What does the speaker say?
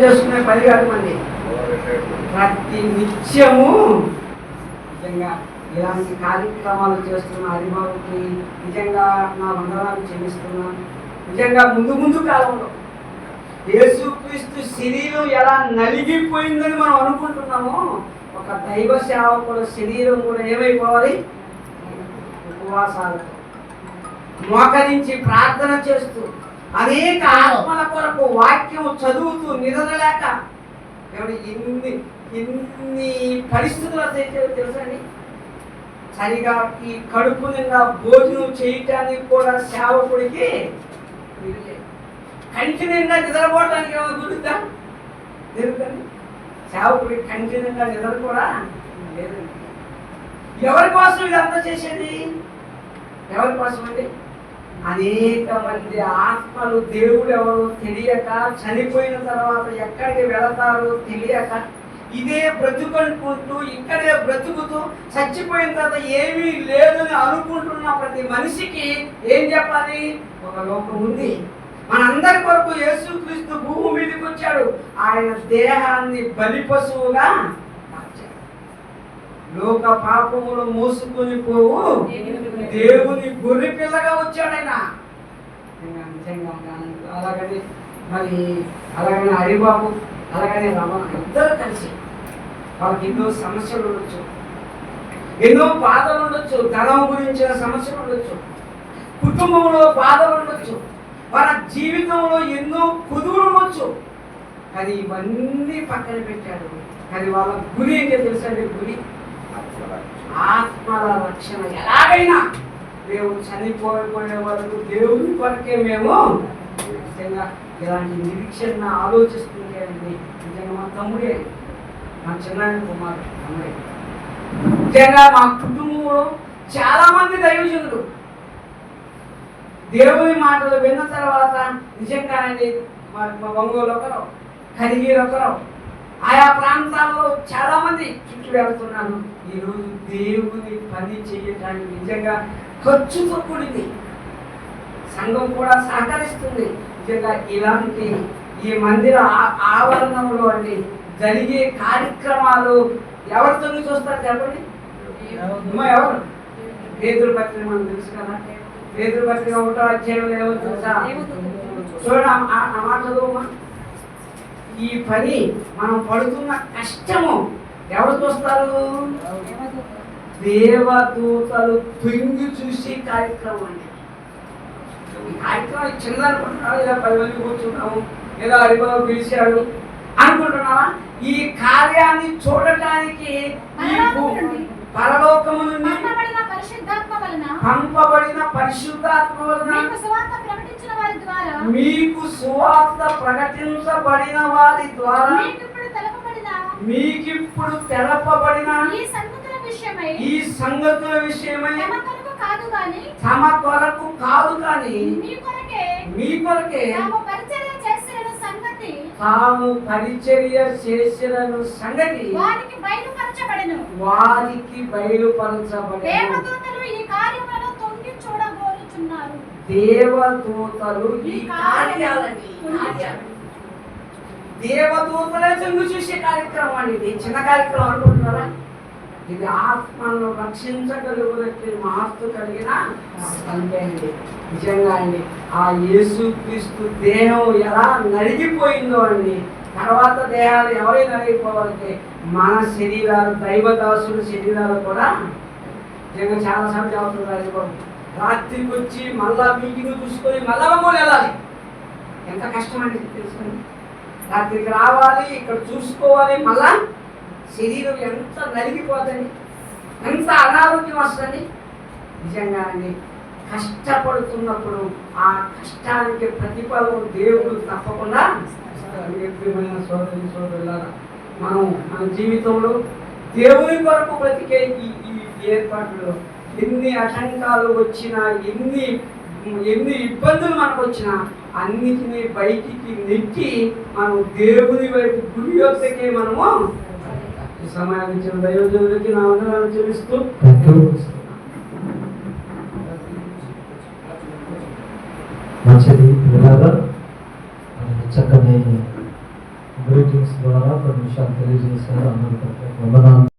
చేసుకునే పని కాదు మంది. ప్రతి నిత్యము నిజంగా ఇలాంటి కార్యక్రమాలు చేస్తున్న హరిబాబుకి నిజంగా నా వందనాలు చెల్లిస్తున్నాను. నిజంగా ముందు కాలంలో యేసుక్రీస్తు శరీరం ఎలా నలిగిపోయిందని మనం అనుకుంటున్నామో, ఒక దైవ సేవకుల శరీరం కూడా ఏమైపోవాలి? ఉపవాసాలతో మోకరించి ప్రార్థన చేస్తూ అనేక ఆత్మల కొరకు వాక్యం చదువుతూ నిద్రలేక ఇన్ని పరిస్థితులు తెలుసండి. సరిగా ఈ కడుపు నిండా భోజనం చేయటానికి కూడా సేవకుడికి కంటి నిండా నిద్రపోవటానికి ఏమైనా కుదురుతా? జరుగుతుంది. సేవకుడికి కంటి నిండా నిద్ర కూడా లేదండి. ఎవరి కోసం ఇదంతా చేసేది? ఎవరి కోసం అండి? అనేక మంది ఆత్మలు దేవుడు ఎవరు తెలియక, చనిపోయిన తర్వాత ఎక్కడికి వెళతారో తెలియక, ఇదే బ్రతుకుంటూ ఇక్కడే బ్రతుకుతూ చచ్చిపోయిన తర్వాత ఏమీ లేదని అనుకుంటున్న ప్రతి మనిషికి ఏం చెప్పాలి? ఒక లోకం ఉంది. మనందరి కొరకు యేసుక్రీస్తు భూమి మీదకి వచ్చాడు. ఆయన దేహాన్ని బలి పశువుగా లోక పాపములు మోసుకొని పోవు దేవుని గొర్రె పిల్లగా వచ్చాడు ఆయన. అలాగని అలాగని హరిబాబు, అలాగని రమణ ఇద్దరు కలిసి వాళ్ళకి ఎన్నో సమస్యలు ఉండొచ్చు, ఎన్నో బాధలు ఉండొచ్చు, ధనం గురించిన సమస్యలు ఉండొచ్చు, కుటుంబంలో బాధలు ఉండొచ్చు, వాళ్ళ జీవితంలో ఎన్నో కుదురు ఉండొచ్చు. కానీ ఇవన్నీ పక్కన పెట్టాడు. కానీ వాళ్ళ గురి ఏంటో తెలుసండి? గురి ఆత్మల రక్షణ. ఎలాగైనా మేము చనిపోయే వరకు దేవుని కొరకే మేము నిజంగా ఇలాంటి నిరీక్షణ ఆలోచిస్తుంటే నిజంగా మా తమ్ముడే, మా చిన్న కుమారుడు తమ్ముడే. నిజంగా మా కుటుంబంలో చాలా మంది దైవజనులు దేవుని మాటలు విన్న తర్వాత నిజంగానండి మా ఒంగోలు ఒకరు, కరిగీరు ఒకరు, ఆయా ప్రాంతాల్లో చాలా మంది చుట్టూ వెళ్తున్నాను. ఈరోజు దేవుని పని చేయటానికి నిజంగా ఖర్చుతో కూడింది. సంఘం కూడా సహకరిస్తుంది. నిజంగా ఇలాంటి ఈ మందిర ఆవరణంలో అండి జరిగే కార్యక్రమాలు ఎవరితో చూస్తారు చెప్పండి? ఎవరు? పేదల పత్రిక మనం తెలుసు కదా. పేదల పత్రిక 1వ అధ్యాయంలో ఏమో తెలుసా? చూడండి ఆ మాట చదువుమా. ఈ పని మనం పడుతున్న కష్టము ఎవరు చూస్తారు? దేవదూతలు తొంగి చూసి కార్యక్రమం అండి. ఈ కార్యక్రమం చిన్న అనుకుంటున్నావు, ఇలా 10 మంది కూర్చున్నాము, ఏదో హరిబాబు పిలిచాడు అనుకుంటున్నావా? ఈ కార్యాన్ని చూడటానికి పరలోకము నుండి పంపబడిన పరిశుద్ధాత్మ వలన మీకు సువార్త ప్రకటించబడిన వారి ద్వారా మీకిప్పుడు తెలపబడిన ఈ సంగతుల విషయమై తమ కొరకు కాదు కానీ మీ కొరకే తాము పరిచర్య చేసిన సంగతి వారికి బయలుపరచబడెను. దేవదూతలు ఈ కార్యాలని దేవదూతలే చెంగు చూసే కార్యక్రమం అండి. ఇది చిన్న కార్యక్రమం అనుకుంటున్నారా? ఇది ఆత్మను రక్షించగలిగినట్టు మహత్తు కలిగిన సంఖ్య అండి. నిజంగా అండి ఆ యేసుక్రీస్తు దేహం ఎలా నలిగిపోయిందో అండి, తర్వాత దేహాలు ఎవరైనా నలిగిపోవాలంటే మన శరీరాలు, దైవదాసుల శరీరాలు కూడా నిజంగా చాలాసార్లు చదువుతున్నారు. రాత్రికి వచ్చి మళ్ళా మీటింగ్ చూసుకొని మళ్ళా ఒంగోలు వెళ్ళాలి. ఎంత కష్టం అండి తెలుసుకోండి. రాత్రికి రావాలి, ఇక్కడ చూసుకోవాలి, మళ్ళా శరీరం ఎంత నలిగిపోతుంది, ఎంత అనారోగ్యం వస్తుంది. నిజంగా అండి కష్టపడుతున్నప్పుడు ఆ కష్టానికి ప్రతిఫలం దేవుడు తప్పకుండా సోదరులారా మనం మన జీవితంలో దేవుని కొరకు బ్రతికే ఈ ఏర్పాట్లు ఎన్ని ఆటంకాలు వచ్చినా, ఎన్ని ఇబ్బందులు మనకు వచ్చినా అన్నిటినీ బయటికి నెట్టి మనం దేవుని వైపు గురి యొక్కకే మనము ఈ సమయాన్ని ఇచ్చిన దైవజనులకి నా వందనాలు చెల్లిస్తూ మంచిది చక్కని గ్రీటింగ్స్ ద్వారా కొన్ని విషయాలు తెలియజేశారు. అందరికీ వందనాలు.